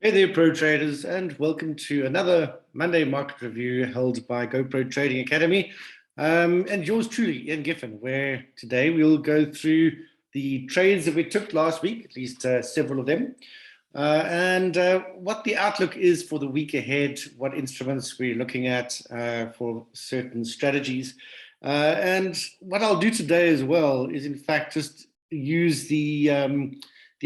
Hey there, pro traders, and welcome to another Monday market review held by GoPro Trading Academy. And yours truly, Ian Giffen, where today we'll go through the trades that we took last week, at least several of them, and what the outlook is for the week ahead, what instruments we're looking at for certain strategies. And what I'll do today as well is, in fact, just use the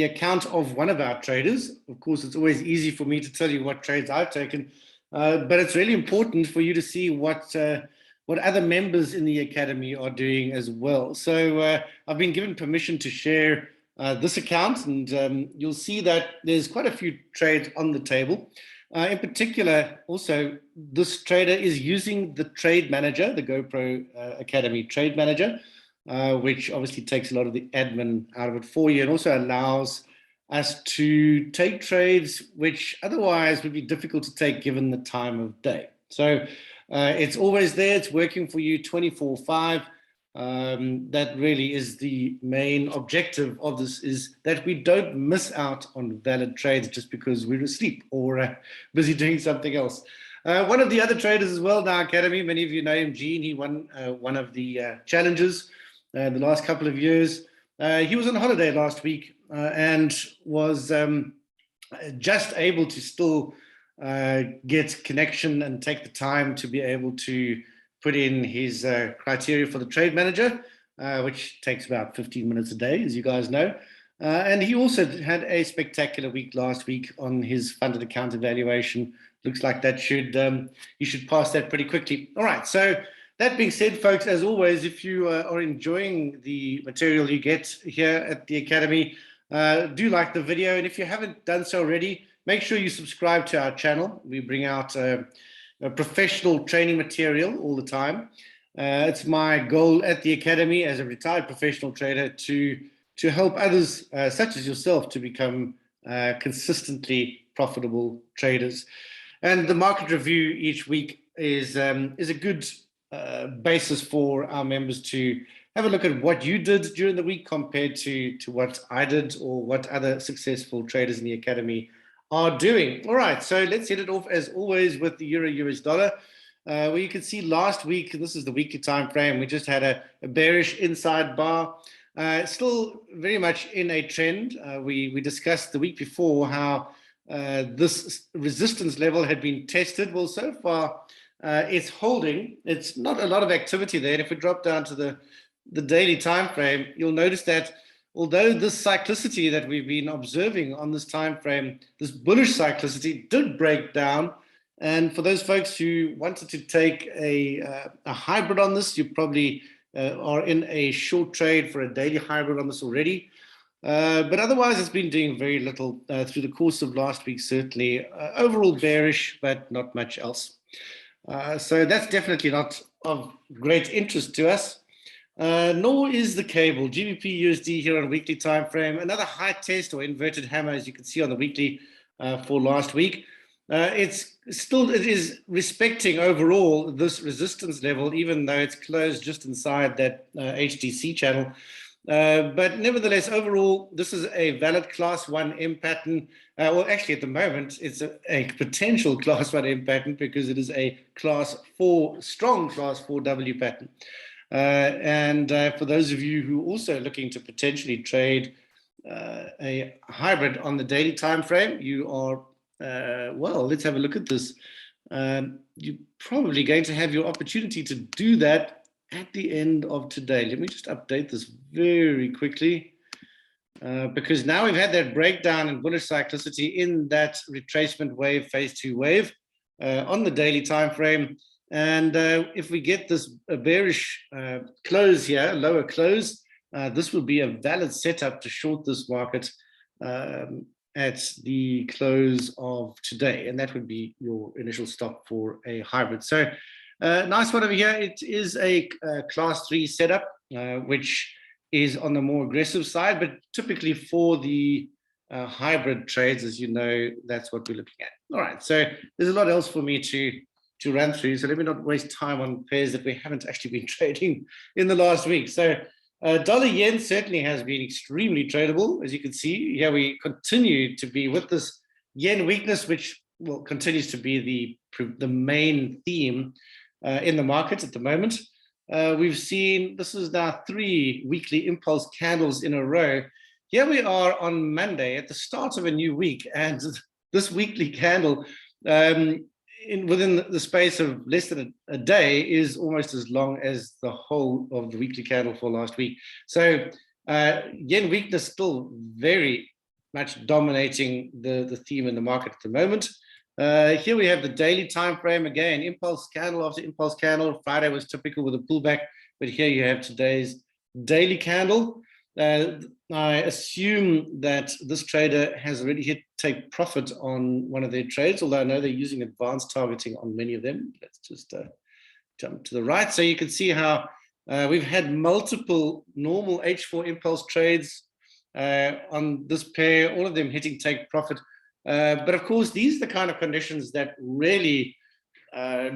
account of one of our traders. Of course, it's always easy for me to tell you what trades I've taken, but it's really important for you to see what other members in the academy are doing as well. So I've been given permission to share this account, and you'll see that there's quite a few trades on the table. In particular, also, this trader is using the trade manager, the GoPro Academy trade manager, which obviously takes a lot of the admin out of it for you and also allows us to take trades which otherwise would be difficult to take given the time of day. So it's always there, it's working for you 24/5. That really is the main objective of this, is that we don't miss out on valid trades just because we're asleep or busy doing something else. One of the other traders as well in our academy, many of you know him, Gene, he won one of the challenges the last couple of years. He was on holiday last week and was just able to still get connection and take the time to be able to put in his criteria for the trade manager, which takes about 15 minutes a day, as you guys know. And he also had a spectacular week last week on his funded account evaluation. Looks like that you should pass that pretty quickly. All right, so that being said, folks, as always, if you are enjoying the material you get here at the Academy, do like the video. And if you haven't done so already, make sure you subscribe to our channel. We bring out a professional training material all the time. It's my goal at the Academy as a retired professional trader to help others, such as yourself, to become consistently profitable traders. And the market review each week is a good basis for our members to have a look at what you did during the week compared to what I did or what other successful traders in the academy are doing. All right, so let's hit it off as always with the euro-US dollar, where you can see last week, this is the weekly time frame, we just had a bearish inside bar, still very much in a trend. We discussed the week before how this resistance level had been tested. Well, so far it's holding. It's not a lot of activity there. And if we drop down to the daily time frame, you'll notice that although this cyclicity that we've been observing on this time frame, this bullish cyclicity did break down. And for those folks who wanted to take a hybrid on this, you probably are in a short trade for a daily hybrid on this already. But otherwise, it's been doing very little through the course of last week, certainly. Overall bearish, but not much else. So that's definitely not of great interest to us, nor is the cable. Gbp USD here on a weekly time frame, another high test or inverted hammer, as you can see on the weekly for last week. It is respecting overall this resistance level, even though it's closed just inside that HDC channel. But nevertheless, overall, this is a valid class 1M pattern. Well, actually, at the moment, it's a potential class 1M pattern because it is a strong class 4W pattern. And for those of you who are also looking to potentially trade a hybrid on the daily time frame, you are, well, let's have a look at this. You're probably going to have your opportunity to do that at the end of today. Let me just update this very quickly, because now we've had that breakdown in bullish cyclicity in that retracement wave, phase 2 wave, on the daily time frame. And if we get this bearish close here, lower close, this will be a valid setup to short this market at the close of today. And that would be your initial stop for a hybrid. So nice one over here. It is a class 3 setup, which is on the more aggressive side, but typically for the hybrid trades, as you know, that's what we're looking at. All right, so there's a lot else for me to run through, so let me not waste time on pairs that we haven't actually been trading in the last week. So dollar yen certainly has been extremely tradable. As you can see here, we continue to be with this yen weakness, which continues to be the main theme in the market at the moment. We've seen, this is now 3 weekly impulse candles in a row. Here we are on Monday at the start of a new week, and this weekly candle within the space of less than a day is almost as long as the whole of the weekly candle for last week. So yen weakness still very much dominating the theme in the market at the moment. Here we have the daily time frame again, impulse candle after impulse candle. Friday was typical with a pullback, but here you have today's daily candle. I assume that this trader has already hit take profit on one of their trades, although I know they're using advanced targeting on many of them. Let's just jump to the right. So you can see how we've had multiple normal H4 impulse trades on this pair, all of them hitting take profit. But of course, these are the kind of conditions that really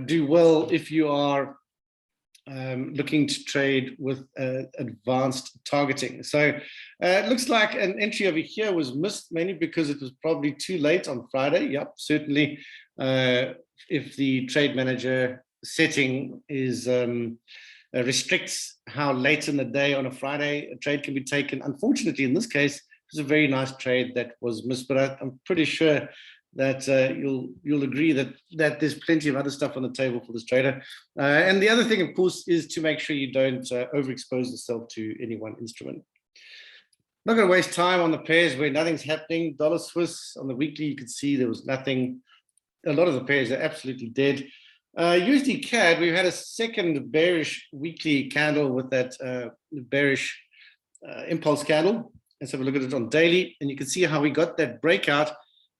do well if you are looking to trade with advanced targeting. So it looks like an entry over here was missed, mainly because it was probably too late on Friday. Yep, certainly if the trade manager setting is restricts how late in the day on a Friday a trade can be taken. Unfortunately, in this case, it was a very nice trade that was missed, but I'm pretty sure that you'll agree that there's plenty of other stuff on the table for this trader. And the other thing, of course, is to make sure you don't overexpose yourself to any one instrument. Not going to waste time on the pairs where nothing's happening. Dollar Swiss on the weekly, you can see there was nothing. A lot of the pairs are absolutely dead. USD CAD, we've had a second bearish weekly candle with that bearish impulse candle. Let's have a look at it on daily, and you can see how we got that breakout.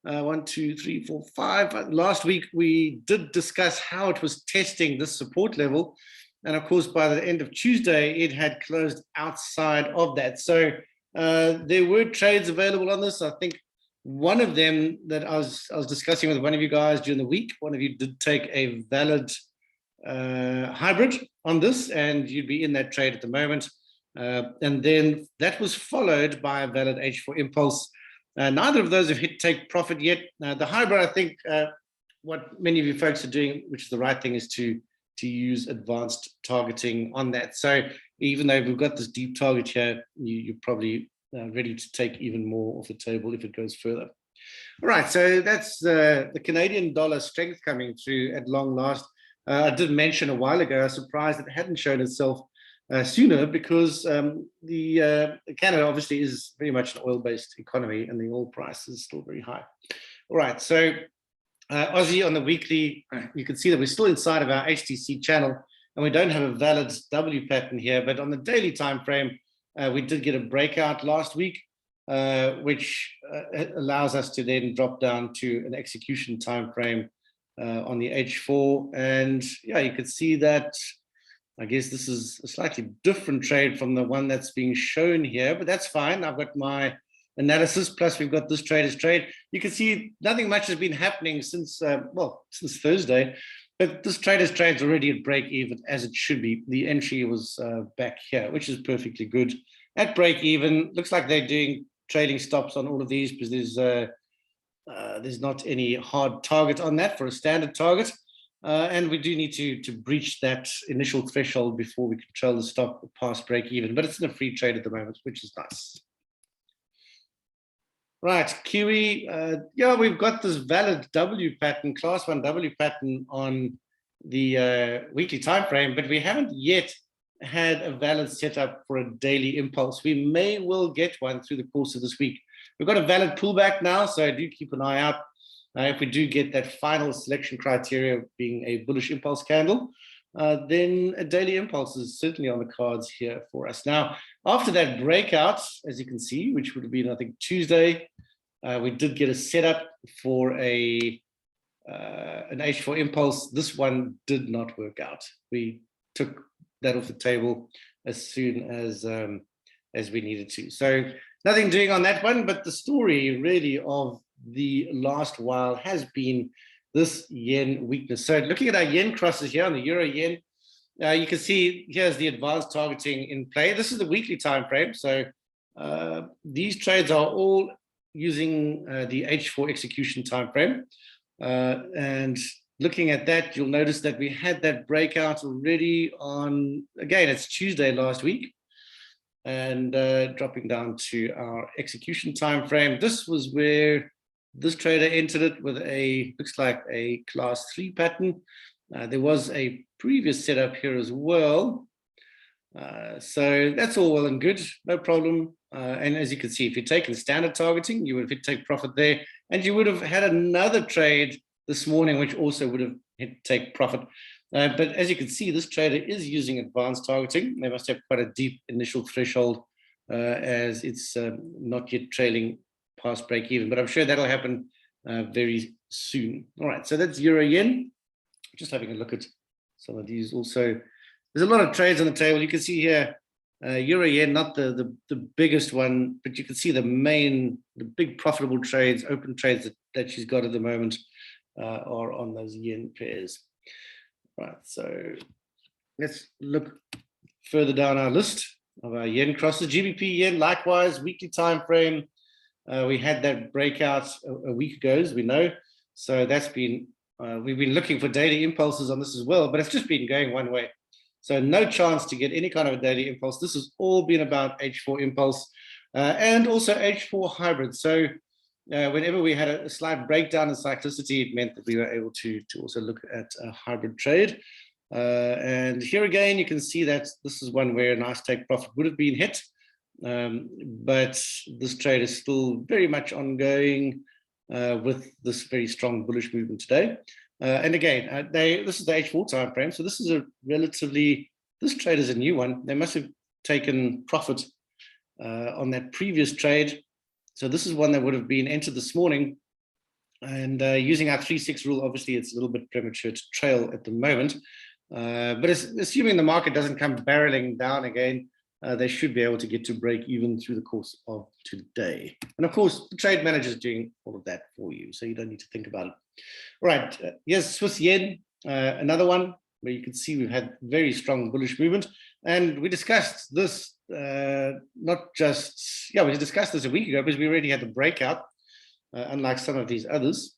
1, 2, 3, 4, 5. Last week we did discuss how it was testing this support level, and of course by the end of Tuesday it had closed outside of that. So there were trades available on this. I think one of them that I was discussing with one of you guys during the week, one of you did take a valid hybrid on this, and you'd be in that trade at the moment. And then that was followed by a valid H4 impulse. Neither of those have hit take profit yet. The hybrid, I think what many of you folks are doing, which is the right thing, is to use advanced targeting on that. So even though we've got this deep target here, you're probably ready to take even more off the table if it goes further. All right, so that's the Canadian dollar strength coming through at long last. I did mention a while ago, I was surprised it hadn't shown itself sooner, because Canada obviously is very much an oil-based economy and the oil price is still very high. All right, so Aussie on the weekly, you can see that we're still inside of our HTC channel and we don't have a valid W pattern here, but on the daily time frame, we did get a breakout last week, which allows us to then drop down to an execution time frame on the H4. And yeah, you can see that I guess this is a slightly different trade from the one that's being shown here, but that's fine. I've got my analysis, plus we've got this trader's trade. You can see nothing much has been happening since, since Thursday, but this trader's trade's already at break even, as it should be. The entry was back here, which is perfectly good. At break even, looks like they're doing trading stops on all of these because there's not any hard target on that for a standard target. And we do need to breach that initial threshold before we control the stock past break even, but it's in a free trade at the moment, which is nice. Right, Kiwi, yeah, we've got this valid W pattern, class 1 W pattern on the weekly time frame, but we haven't yet had a valid setup for a daily impulse. We may well get one through the course of this week. We've got a valid pullback now, so do keep an eye out. If we do get that final selection criteria being a bullish impulse candle, then a daily impulse is certainly on the cards here for us. Now, after that breakout, as you can see, which would have been, I think, Tuesday, we did get a setup for an H4 impulse. This one did not work out. We took that off the table as soon as we needed to. So nothing doing on that one, but the story really of the last while has been this yen weakness. So looking at our yen crosses here on the euro yen, you can see here's the advanced targeting in play. This is the weekly time frame. So these trades are all using the H4 execution time frame. And looking at that, you'll notice that we had that breakout already on, again, it's Tuesday last week. And dropping down to our execution time frame, this was where this trader entered it with a, looks like a class 3 pattern. There was a previous setup here as well. So that's all well and good, no problem. And as you can see, if you'd taken standard targeting, you would have take profit there, and you would have had another trade this morning, which also would have hit take profit. But as you can see, this trader is using advanced targeting. They must have quite a deep initial threshold, as it's not yet trailing past break even, but I'm sure that'll happen very soon. All right, so that's Euro Yen. Just having a look at some of these also. There's a lot of trades on the table. You can see here, Euro Yen, not the biggest one, but you can see the big profitable trades, open trades that she's got at the moment are on those yen pairs. Right, so let's look further down our list of our yen crosses. GBP Yen, likewise, weekly time frame. We had that breakout a week ago, as we know. So that's been, we've been looking for daily impulses on this as well, but it's just been going one way. So no chance to get any kind of a daily impulse. This has all been about H4 impulse and also H4 hybrid. So whenever we had a slight breakdown in cyclicity, it meant that we were able to also look at a hybrid trade. And here again, you can see that this is one where a nice take profit would have been hit. But this trade is still very much ongoing with this very strong bullish movement today. And again, this is the H4 time frame. So this is a relatively, this trade is a new one. They must have taken profit on that previous trade. So this is one that would have been entered this morning. And using our 3-6 rule, obviously it's a little bit premature to trail at the moment. But assuming the market doesn't come barreling down again, they should be able to get to break even through the course of today. And of course, the trade manager is doing all of that for you, so you don't need to think about it. All right, here's Swiss Yen, another one where you can see we've had very strong bullish movement. And we discussed this, we discussed this a week ago because we already had the breakout, unlike some of these others.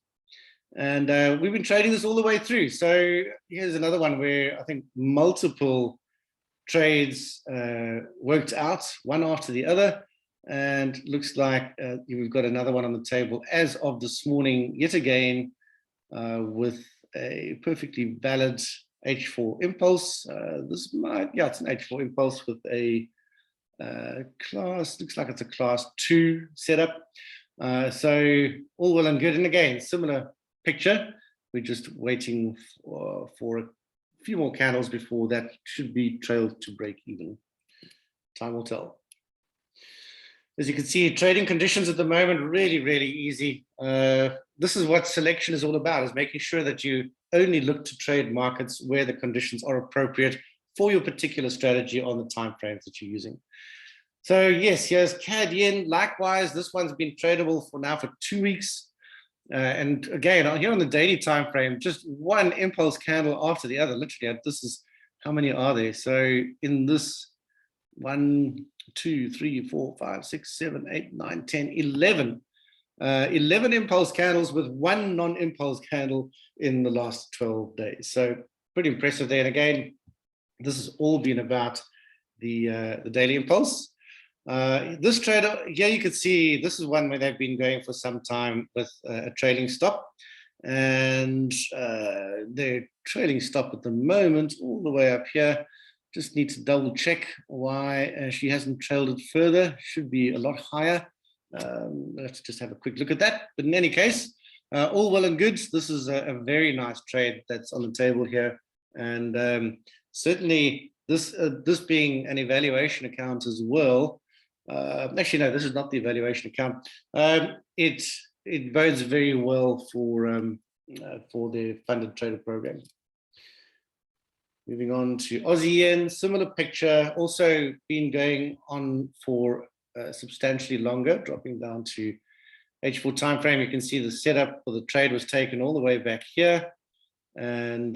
And we've been trading this all the way through. So here's another one where I think multiple trades worked out one after the other, and looks like we've got another one on the table as of this morning yet again, with a perfectly valid H4 impulse. It's an H4 impulse with a class, looks like it's a class 2 setup. So all well and good. And again, similar picture. We're just waiting for a few more candles before that should be trailed to break even. Time will tell. As you can see, trading conditions at the moment, really, really easy. This is what selection is all about, is making sure that you only look to trade markets where the conditions are appropriate for your particular strategy on the time frames that you're using. So yes, here's CAD Yen. Likewise, this one's been tradable for 2 weeks. And again, here on the daily time frame, just one impulse candle after the other. Literally, this is, how many are there? So in this 1, 2, 3, 4, 5, 6, 7, 8, 9, 10, 11. 11 impulse candles with one non-impulse candle in the last 12 days. So pretty impressive there. And again, this has all been about the daily impulse. This trader, here you can see, this is one where they've been going for some time with a trailing stop. And their trailing stop at the moment, all the way up here. Just need to double check why she hasn't trailed it further. Should be a lot higher. Let's just have a quick look at that. But in any case, all well and good. This is a very nice trade that's on the table here. And certainly this being an evaluation account as well. Actually, no, this is not the evaluation account. It bodes very well for the funded trader program. Moving on to Aussie Yen, similar picture, also been going on for substantially longer, dropping down to H4 time frame. You can see the setup for the trade was taken all the way back here. And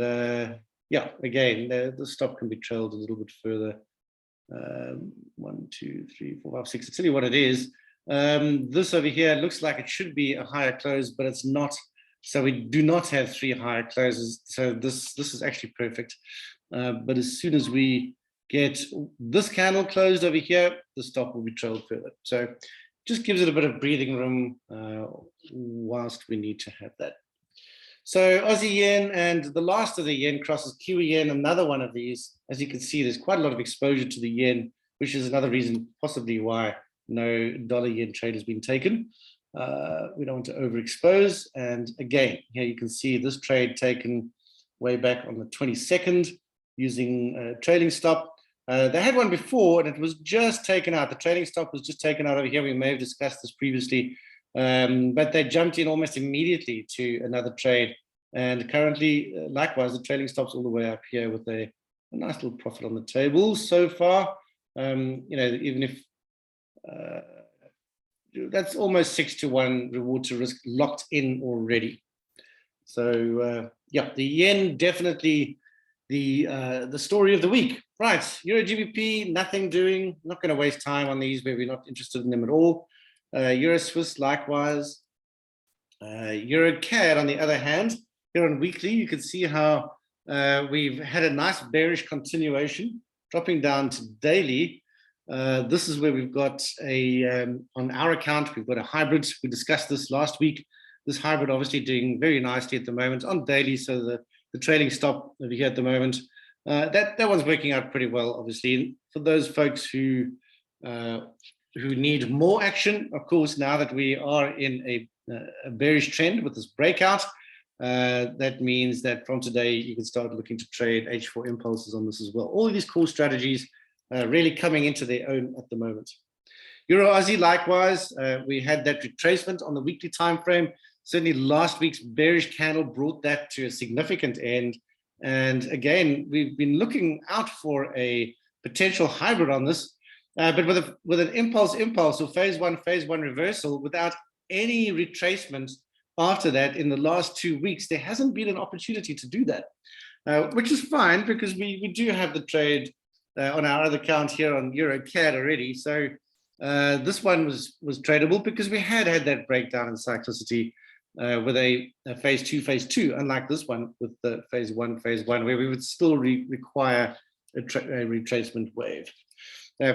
yeah, again, the stop can be trailed a little bit further. 1, 2, 3, 4, 5, 6. I'll tell you what it is. This over here looks like it should be a higher close, but it's not. So we do not have 3 higher closes. So this is actually perfect. But as soon as we get this candle closed over here, the stop will be trailed further. So just gives it a bit of breathing room whilst we need to have that. So Aussie Yen, and the last of the yen crosses Kiwi Yen, another one of these. As you can see, there's quite a lot of exposure to the yen, which is another reason possibly why no dollar yen trade has been taken. We don't want to overexpose. And again, here you can see this trade taken way back on the 22nd using a trailing stop. They had one before and it was just taken out. The trailing stop was just taken out over here. We may have discussed this previously, but they jumped in almost immediately to another trade. And currently, likewise, the trailing stop's all the way up here with a nice little profit on the table so far. You know, even if that's almost 6-to-1 reward to risk locked in already. So yeah, the yen definitely the story of the week. Right, Euro GBP, nothing doing. Not going to waste time on these where we're not interested in them at all. Euro Swiss likewise. Euro Cad on the other hand, here on weekly, you can see how we've had a nice bearish continuation, dropping down to daily. This is where we've got a, on our account, we've got a hybrid. We discussed this last week. This hybrid obviously doing very nicely at the moment on daily. So the trailing stop over here at the moment, that one's working out pretty well, obviously. For those folks who need more action, of course, now that we are in a bearish trend with this breakout, that means that from today, you can start looking to trade H4 impulses on this as well. All of these core strategies really coming into their own at the moment. Euro Aussie, likewise, we had that retracement on the weekly time frame. Certainly last week's bearish candle brought that to a significant end. And again, we've been looking out for a potential hybrid on this, but with an impulse or phase one reversal without any retracement after that in the last 2 weeks, there hasn't been an opportunity to do that, which is fine because we do have the trade on our other account here on Euro Cad already. So this one was tradable because we had that breakdown in cyclicity with a phase two, unlike this one with the phase one, where we would still require a retracement wave.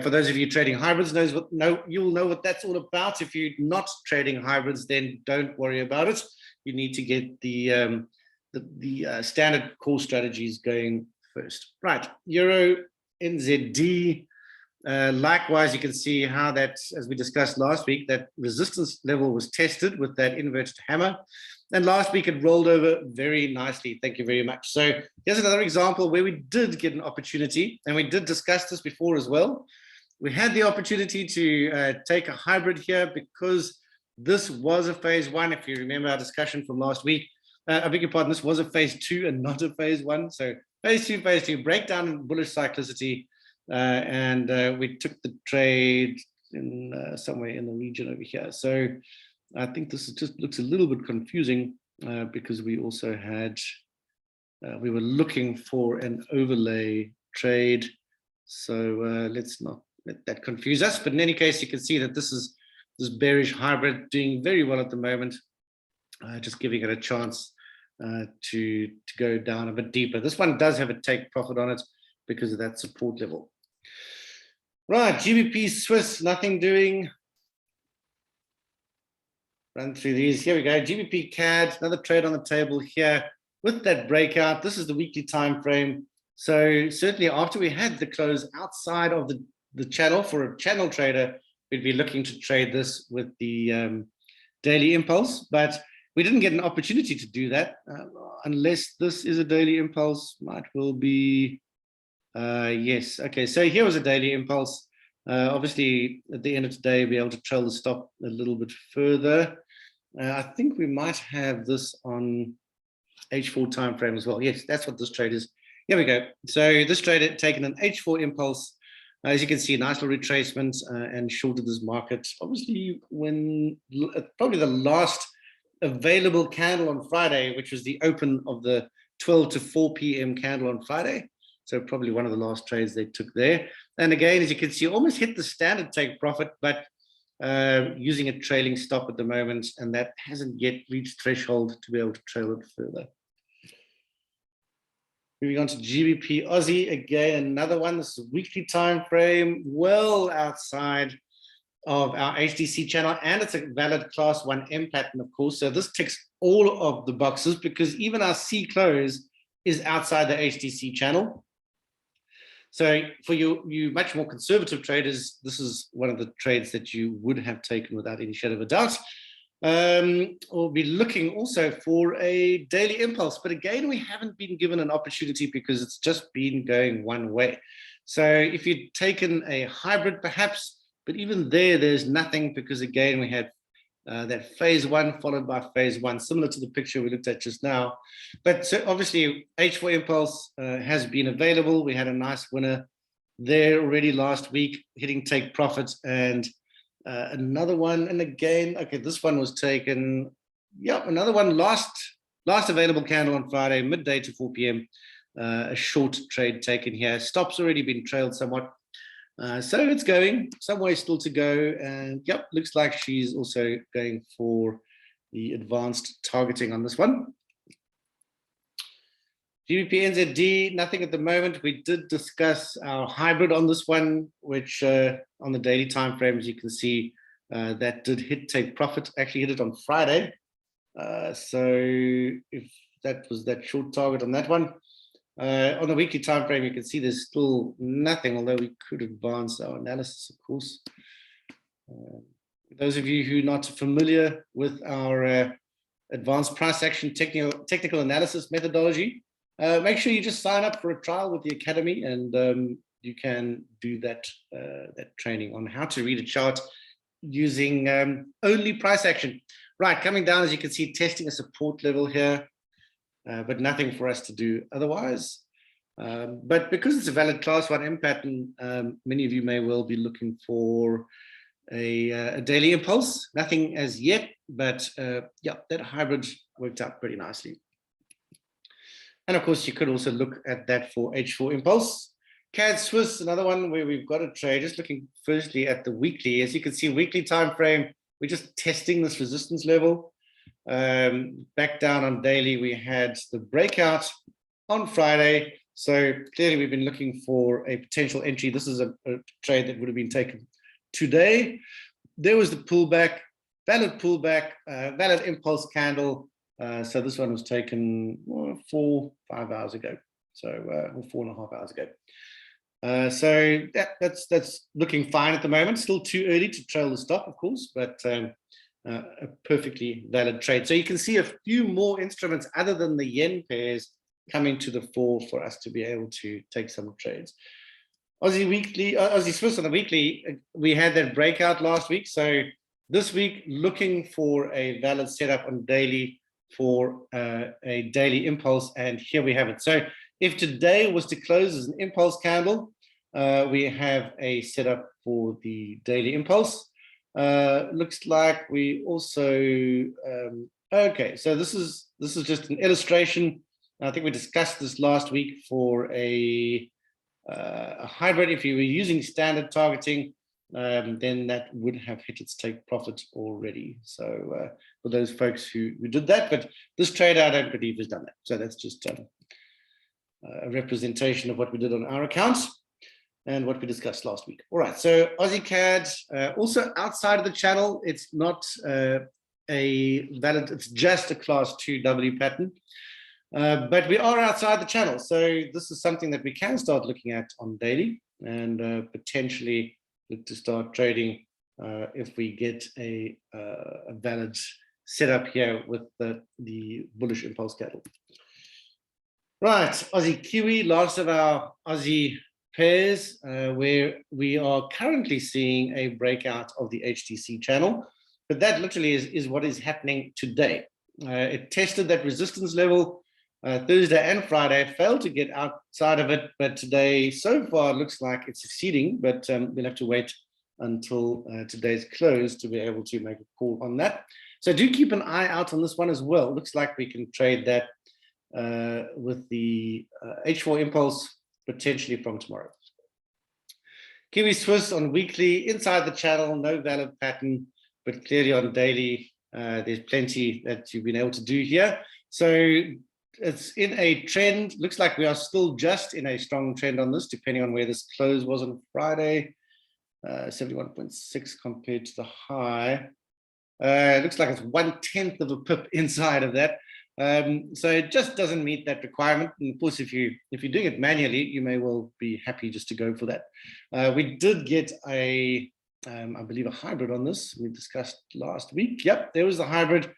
For those of you trading hybrids, you'll know what that's all about. If you're not trading hybrids, then don't worry about it. You need to get the standard core strategies going first. Right, Euro Nzd. Likewise, you can see how that, as we discussed last week, that resistance level was tested with that inverted hammer. And last week it rolled over very nicely. Thank you very much. So here's another example where we did get an opportunity, and we did discuss this before as well. We had the opportunity to take a hybrid here because this was a phase one. If you remember our discussion from last week, I beg your pardon, this was a phase two and not a phase one. So phase two, breakdown in bullish cyclicity. And we took the trade in somewhere in the region over here. So I think this just looks a little bit confusing because we also had, we were looking for an overlay trade. So let's not let that confuse us. But in any case, you can see that this is this bearish hybrid doing very well at the moment, just giving it a chance to go down a bit deeper. This one does have a take profit on it because of that support level. Right, GBP Swiss, nothing doing. Run through these. Here we go. GBP Cad, another trade on the table here with that breakout. This is the weekly time frame. So certainly after we had the close outside of the channel for a channel trader, we'd be looking to trade this with the daily impulse, but we didn't get an opportunity to do that unless this is a daily impulse. Might well be. Yes. Okay. So here was a daily impulse. Obviously, at the end of today, be able to trail the stop a little bit further. I think we might have this on H4 time frame as well. Yes, that's what this trade is. Here we go. So this trade had taken an H4 impulse. As you can see, nice little retracement and shorted this market. Obviously, when probably the last available candle on Friday, which was the open of the 12 to 4 p.m. candle on Friday. So probably one of the last trades they took there. And again, as you can see, almost hit the standard take profit, but using a trailing stop at the moment, and that hasn't yet reached threshold to be able to trail it further. Moving on to GBP Aussie, again, another one. This is a weekly time frame, well outside of our HTC channel, and it's a valid class 1M pattern, of course. So this ticks all of the boxes because even our C close is outside the HTC channel. So for you much more conservative traders, this is one of the trades that you would have taken without any shadow of a doubt. We'll be looking also for a daily impulse, but again, we haven't been given an opportunity because it's just been going one way. So if you'd taken a hybrid perhaps, but even there's nothing because again, we had that phase one followed by phase one, similar to the picture we looked at just now. But so obviously H4 impulse has been available. We had a nice winner there already last week, hitting take profit, and another one. And again, okay, this one was taken. Yeah, another one last available candle on Friday, midday to 4 p.m. A short trade taken here. Stop's already been trailed somewhat. So it's going some way still to go, and yep, looks like she's also going for the advanced targeting on this one. Gbp Nzd, nothing at the moment. We did discuss our hybrid on this one, which on the daily time frame, as you can see, that did hit take profit, actually hit it on Friday. So if that was that short target on that one. On the weekly time frame, you can see there's still nothing, although we could advance our analysis, of course. Those of you who are not familiar with our advanced price action technical analysis methodology, make sure you just sign up for a trial with the Academy, and you can do that training on how to read a chart using only price action. Right, coming down, as you can see, testing a support level here. But nothing for us to do otherwise. But because it's a valid class 1M pattern, many of you may well be looking for a daily impulse. Nothing as yet, but yeah, that hybrid worked out pretty nicely. And of course, you could also look at that for H4 impulse. CAD Swiss, another one where we've got a trade. Just looking firstly at the weekly. As you can see, weekly time frame, we're just testing this resistance level. Back down on daily, we had the breakout on Friday. So clearly we've been looking for a potential entry. This is a trade that would have been taken today. There was the pullback, valid pullback, valid impulse candle. So this one was taken 4-5 hours ago. So 4.5 hours ago. So that's looking fine at the moment. Still too early to trail the stop, of course, but a perfectly valid trade. So you can see a few more instruments other than the yen pairs coming to the fore for us to be able to take some trades. Aussie weekly, Aussie Swiss on the weekly, we had that breakout last week. So this week, looking for a valid setup on daily for a daily impulse, and here we have it. So if today was to close as an impulse candle, we have a setup for the daily impulse. Looks like we also okay, so this is just an illustration. I think we discussed this last week for a hybrid. If you were using standard targeting, then that would have hit its take profit already. So for those folks who did that, but this trader I don't believe has done that. So that's just a representation of what we did on our accounts and what we discussed last week. All right, so Aussie Cad, also outside of the channel, it's not a valid, it's just a class 2W pattern, but we are outside the channel. So this is something that we can start looking at on daily and potentially look to start trading if we get a valid setup here with the bullish impulse candle. Right, Aussie Kiwi, last of our Aussie pairs, where we are currently seeing a breakout of the HTC channel, but that literally is what is happening today. It tested that resistance level Thursday and Friday, failed to get outside of it, but today so far it looks like it's succeeding, but we'll have to wait until today's close to be able to make a call on that. So do keep an eye out on this one as well. Looks like we can trade that with the H4 impulse potentially from tomorrow. Kiwi Swiss on weekly, inside the channel, no valid pattern, but clearly on daily, there's plenty that you've been able to do here. So it's in a trend. Looks like we are still just in a strong trend on this, depending on where this close was on Friday. 71.6 compared to the high. It looks like it's 1/10 of a pip inside of that. So it just doesn't meet that requirement. And of course, if you're doing it manually, you may well be happy just to go for that. We did get I believe a hybrid on this. We discussed last week. Yep, there was the hybrid.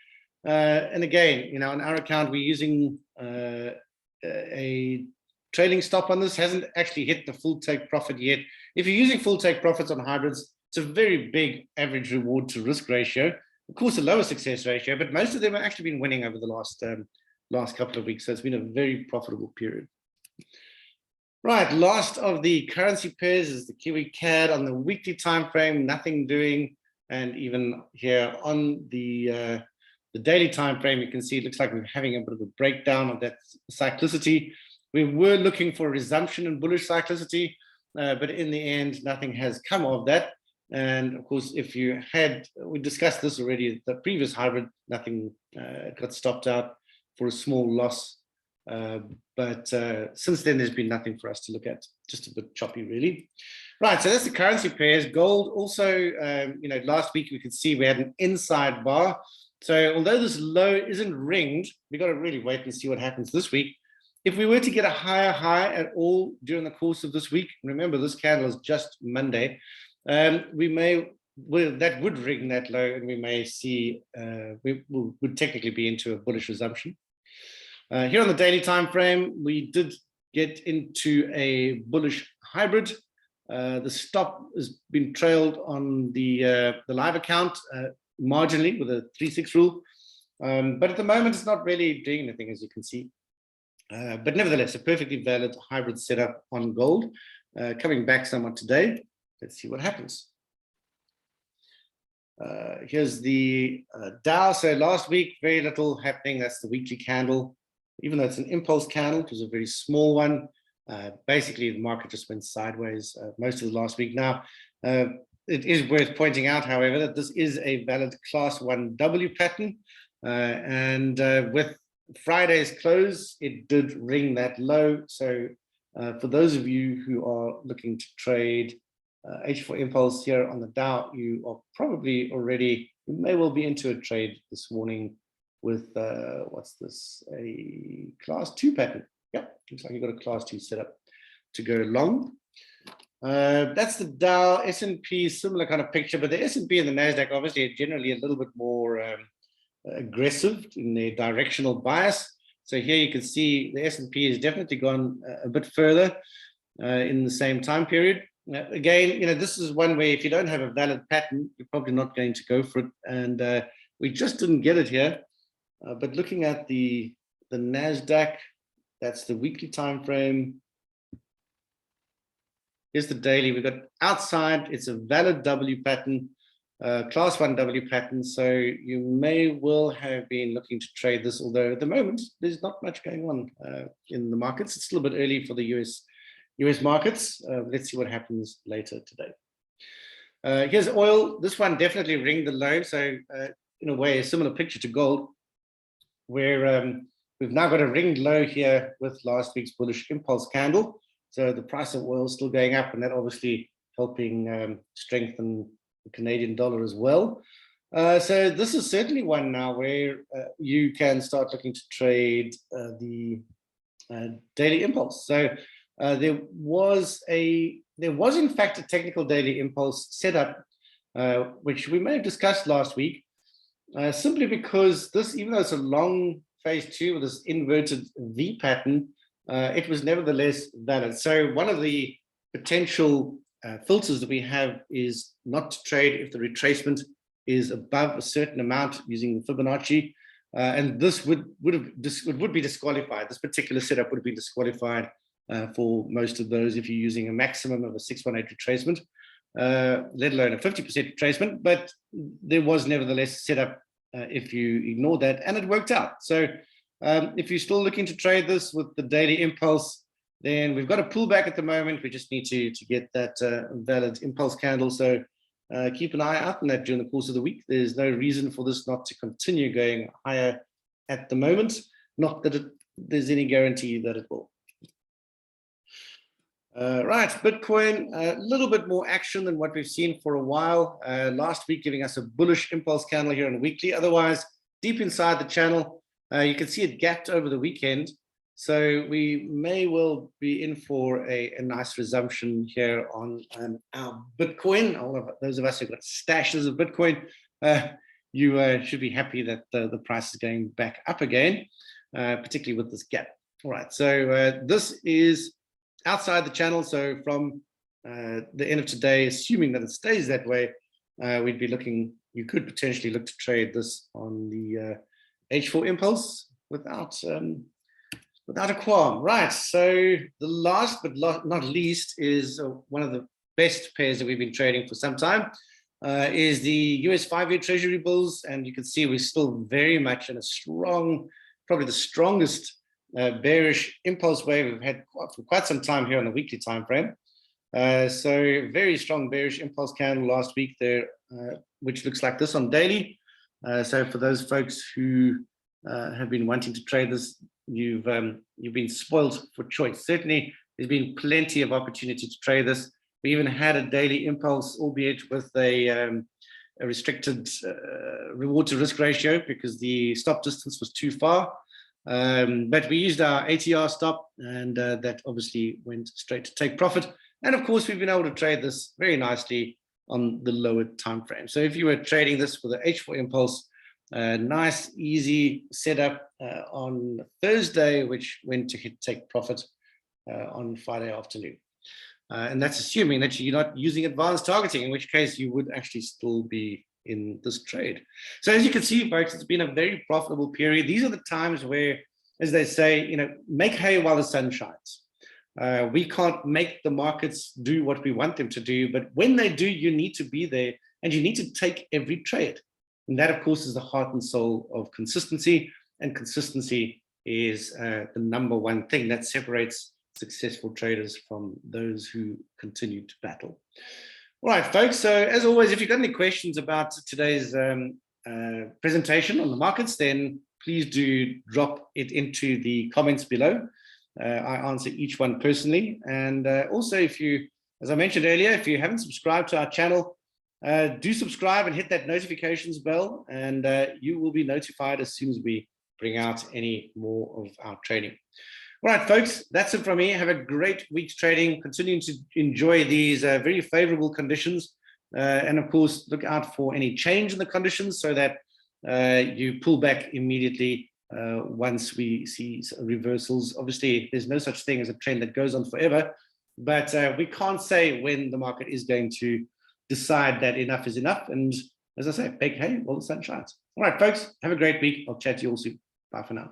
And again, on our account, we're using a trailing stop on this. Hasn't actually hit the full take profit yet. If you're using full take profits on hybrids, it's a very big average reward to risk ratio. Of course, a lower success ratio, but most of them have actually been winning over the last couple of weeks. So it's been a very profitable period. Right, last of the currency pairs is the Kiwi Cad on the weekly time frame, nothing doing. And even here on the daily time frame, you can see it looks like we're having a bit of a breakdown of that cyclicity. We were looking for a resumption in bullish cyclicity, but in the end, nothing has come of that. And of course, we discussed this already, the previous hybrid, nothing got stopped out for a small loss. But since then, there's been nothing for us to look at, just a bit choppy, really. Right, so that's the currency pairs. Gold also, last week we could see we had an inside bar. So although this low isn't ringed, we got to really wait and see what happens this week. If we were to get a higher high at all during the course of this week, remember this candle is just Monday, that would ring that low, and we may see we would technically be into a bullish resumption. Here on the daily time frame, we did get into a bullish hybrid. The stop has been trailed on the live account marginally with a 3-6 rule, but at the moment it's not really doing anything, as you can see. But nevertheless, a perfectly valid hybrid setup on gold. Coming back somewhat today, let's see what happens. Here's the Dow. So last week, very little happening. That's the weekly candle. Even though it's an impulse candle, it was a very small one. Basically, the market just went sideways most of the last week. Now, it is worth pointing out, however, that this is a valid class 1W pattern. And with Friday's close, it did ring that low. So for those of you who are looking to trade H4 impulse here on the Dow, you are probably already, you may well be into a trade this morning with what's this, a class 2 pattern. Yep, looks like you've got a class 2 setup to go long. That's the Dow. S&P, similar kind of picture, but the S&P and the Nasdaq obviously are generally a little bit more aggressive in their directional bias. So here you can see the S&P has definitely gone a bit further in the same time period. Again, this is one where if you don't have a valid pattern, you're probably not going to go for it. And we just didn't get it here. But looking at the Nasdaq, that's the weekly time frame. Here's the daily. We've got outside. It's a valid W pattern. Class 1 W pattern, so you may well have been looking to trade this, although at the moment there's not much going on in the markets. It's still a bit early for the US markets. Let's see what happens later today. Here's oil. This one definitely ringed the low, so in a way a similar picture to gold, where we've now got a ringed low here with last week's bullish impulse candle. So the price of oil is still going up, and that obviously helping strengthen the Canadian dollar as well. So this is certainly one now where you can start looking to trade the daily impulse. So there was in fact a technical daily impulse setup, which we may have discussed last week, simply because this, even though it's a long phase 2 with this inverted V pattern, it was nevertheless valid. So one of the potential filters that we have is not to trade if the retracement is above a certain amount using Fibonacci, and this would be disqualified. This particular setup would be disqualified for most of those if you're using a maximum of a 618 retracement, let alone a 50% retracement. But there was nevertheless a setup if you ignore that, and it worked out. So if you're still looking to trade this with the daily impulse, then we've got a pullback at the moment. We just need to get that valid impulse candle. So keep an eye out on that during the course of the week. There's no reason for this not to continue going higher at the moment. Not that there's any guarantee that it will. Right, Bitcoin, a little bit more action than what we've seen for a while. Last week giving us a bullish impulse candle here on the weekly. Otherwise, deep inside the channel, you can see it gapped over the weekend. So we may well be in for a nice resumption here on our Bitcoin. All of those of us who've got stashes of Bitcoin, you should be happy that the price is going back up again, particularly with this gap. All right, so this is outside the channel. So from the end of today, assuming that it stays that way, we'd be looking, you could potentially look to trade this on the H4 impulse without a qualm. Right, so the last but not least is one of the best pairs that we've been trading for some time, is the US 5-year Treasury bills. And you can see we're still very much in a strong, probably the strongest bearish impulse wave we've had for quite some time here on the weekly time frame. So very strong bearish impulse candle last week there, which looks like this on daily. So for those folks who have been wanting to trade this, you've been spoiled for choice. Certainly, there's been plenty of opportunity to trade this. We even had a daily impulse, albeit with a restricted reward to risk ratio because the stop distance was too far. But we used our ATR stop, and that obviously went straight to take profit. And of course, we've been able to trade this very nicely on the lower time frame. So if you were trading this for the H4 impulse, nice, easy setup on Thursday, which went to hit take profit on Friday afternoon. And that's assuming that you're not using advanced targeting, in which case you would actually still be in this trade. So as you can see, folks, it's been a very profitable period. These are the times where, as they say, make hay while the sun shines. We can't make the markets do what we want them to do, but when they do, you need to be there and you need to take every trade. And that, of course, is the heart and soul of consistency. And consistency is the number one thing that separates successful traders from those who continue to battle. All right, folks. So as always, if you've got any questions about today's presentation on the markets, then please do drop it into the comments below. I answer each one personally. And also, if you, as I mentioned earlier, if you haven't subscribed to our channel, do subscribe and hit that notifications bell, and you will be notified as soon as we bring out any more of our trading. All right, folks, that's it from me. Have a great week's trading. Continuing to enjoy these very favorable conditions. And of course, look out for any change in the conditions so that you pull back immediately once we see reversals. Obviously, there's no such thing as a trend that goes on forever, but we can't say when the market is going to decide that enough is enough. And as I say, big hay while the sun shines. All right, folks, have a great week. I'll chat to you all soon. Bye for now.